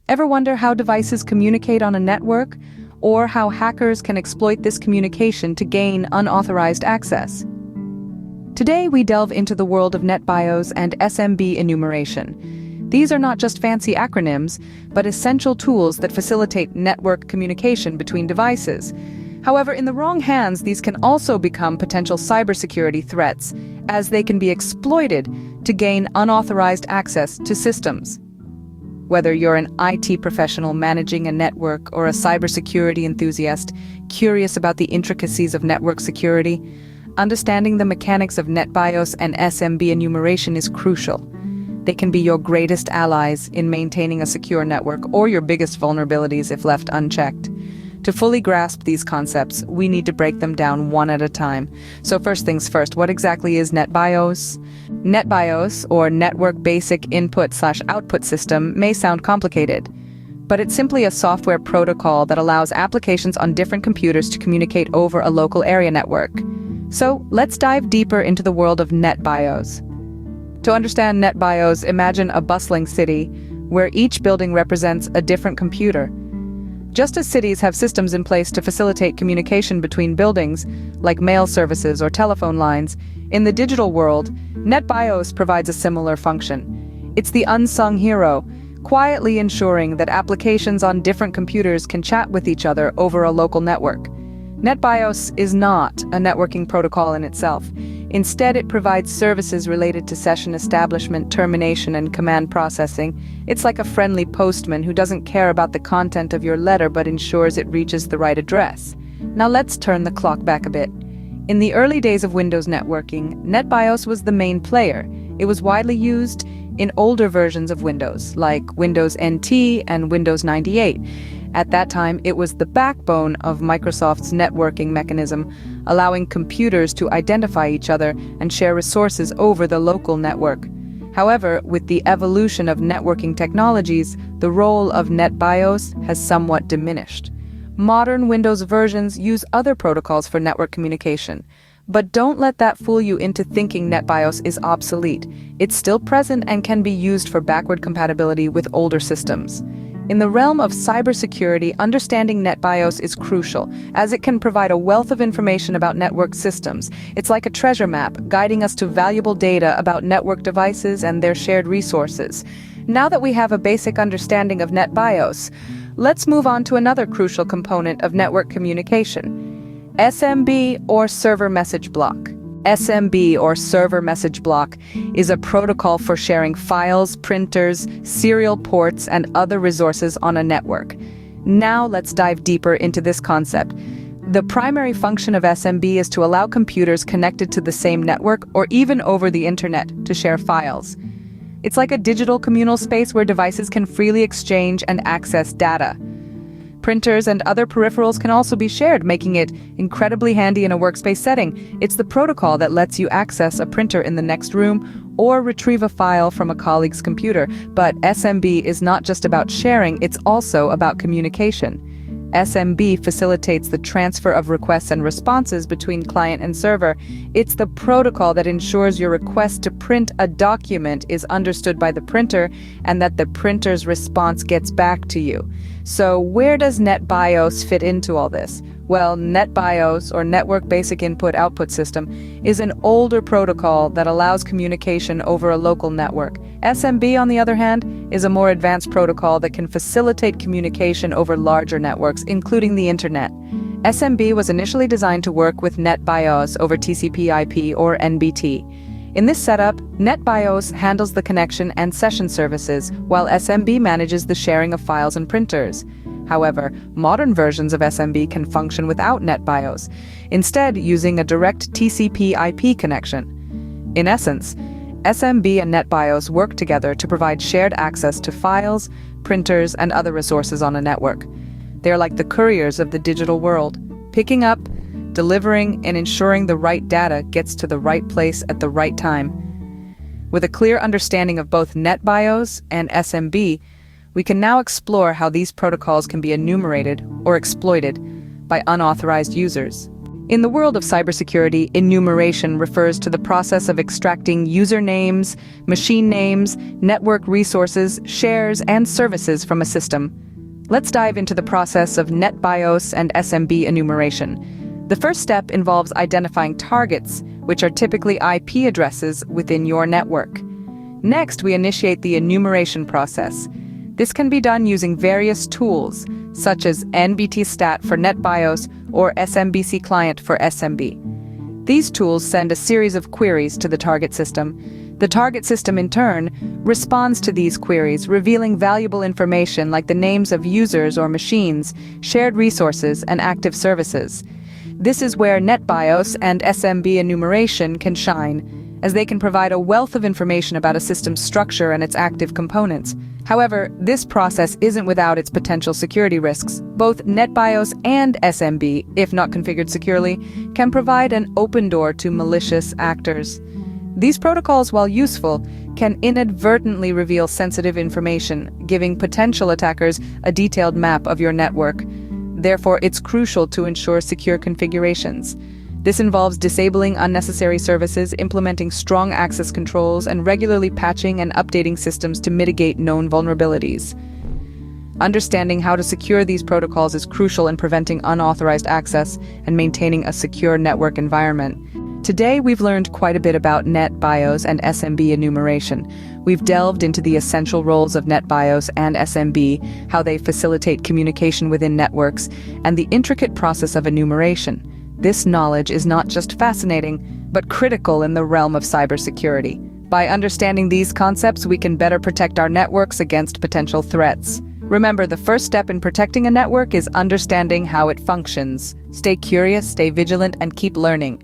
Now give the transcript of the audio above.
Ever wonder how devices communicate on a network, or how hackers can exploit this communication to gain unauthorized access? Today we delve into the world of NetBIOS and SMB enumeration. These are not just fancy acronyms, but essential tools that facilitate network communication between devices. However, in the wrong hands, these can also become potential cybersecurity threats, as they can be exploited to gain unauthorized access to systems. Whether you're an IT professional managing a network or a cybersecurity enthusiast curious about the intricacies of network security, understanding the mechanics of NetBIOS and SMB enumeration is crucial. They can be your greatest allies in maintaining a secure network or your biggest vulnerabilities if left unchecked. To fully grasp these concepts, we need to break them down one at a time. So first things first, what exactly is NetBIOS? NetBIOS, or Network Basic Input/Output System, may sound complicated, but it's simply a software protocol that allows applications on different computers to communicate over a local area network. So let's dive deeper into the world of NetBIOS. To understand NetBIOS, imagine a bustling city where each building represents a different computer. Just as cities have systems in place to facilitate communication between buildings, like mail services or telephone lines, in the digital world, NetBIOS provides a similar function. It's the unsung hero, quietly ensuring that applications on different computers can chat with each other over a local network. NetBIOS is not a networking protocol in itself. Instead, it provides services related to session establishment, termination, and command processing. It's like a friendly postman who doesn't care about the content of your letter but ensures it reaches the right address. Now let's turn the clock back a bit. In the early days of Windows networking, NetBIOS was the main player. It was widely used in older versions of Windows, like Windows NT and Windows 98. At that time, it was the backbone of Microsoft's networking mechanism, allowing computers to identify each other and share resources over the local network. However, with the evolution of networking technologies, the role of NetBIOS has somewhat diminished. Modern Windows versions use other protocols for network communication. But don't let that fool you into thinking NetBIOS is obsolete. It's still present and can be used for backward compatibility with older systems. In the realm of cybersecurity, understanding NetBIOS is crucial, as it can provide a wealth of information about network systems. It's like a treasure map, guiding us to valuable data about network devices and their shared resources. Now that we have a basic understanding of NetBIOS, let's move on to another crucial component of network communication: SMB, or Server Message Block. SMB, or Server Message Block, is a protocol for sharing files, printers, serial ports, and other resources on a network. Now let's dive deeper into this concept. The primary function of SMB is to allow computers connected to the same network or even over the internet to share files. It's like a digital communal space where devices can freely exchange and access data. Printers and other peripherals can also be shared, making it incredibly handy in a workspace setting. It's the protocol that lets you access a printer in the next room or retrieve a file from a colleague's computer. But SMB is not just about sharing, it's also about communication. SMB facilitates the transfer of requests and responses between client and server. It's the protocol that ensures your request to print a document is understood by the printer and that the printer's response gets back to you. So where does NetBIOS fit into all this? Well, NetBIOS, or Network Basic Input/Output System, is an older protocol that allows communication over a local network. SMB, on the other hand, is a more advanced protocol that can facilitate communication over larger networks, including the internet. SMB was initially designed to work with NetBIOS over TCP/IP or NBT. In this setup, NetBIOS handles the connection and session services, while SMB manages the sharing of files and printers. However, modern versions of SMB can function without NetBIOS, instead using a direct TCP/IP connection. In essence, SMB and NetBIOS work together to provide shared access to files, printers, and other resources on a network. They are like the couriers of the digital world, picking up, delivering, and ensuring the right data gets to the right place at the right time. With a clear understanding of both NetBIOS and SMB, we can now explore how these protocols can be enumerated or exploited by unauthorized users. In the world of cybersecurity, enumeration refers to the process of extracting usernames, machine names, network resources, shares, and services from a system. Let's dive into the process of NetBIOS and SMB enumeration. The first step involves identifying targets, which are typically IP addresses within your network. Next, we initiate the enumeration process. This can be done using various tools, such as NBTstat for NetBIOS or SMBC client for SMB. These tools send a series of queries to the target system. The target system, in turn, responds to these queries, revealing valuable information like the names of users or machines, shared resources, and active services. This is where NetBIOS and SMB enumeration can shine, as they can provide a wealth of information about a system's structure and its active components. However, this process isn't without its potential security risks. Both NetBIOS and SMB, if not configured securely, can provide an open door to malicious actors. These protocols, while useful, can inadvertently reveal sensitive information, giving potential attackers a detailed map of your network. Therefore, it's crucial to ensure secure configurations. This involves disabling unnecessary services, implementing strong access controls, and regularly patching and updating systems to mitigate known vulnerabilities. Understanding how to secure these protocols is crucial in preventing unauthorized access and maintaining a secure network environment. Today, we've learned quite a bit about NetBIOS and SMB enumeration. We've delved into the essential roles of NetBIOS and SMB, how they facilitate communication within networks, and the intricate process of enumeration. This knowledge is not just fascinating, but critical in the realm of cybersecurity. By understanding these concepts, we can better protect our networks against potential threats. Remember, the first step in protecting a network is understanding how it functions. Stay curious, stay vigilant, and keep learning.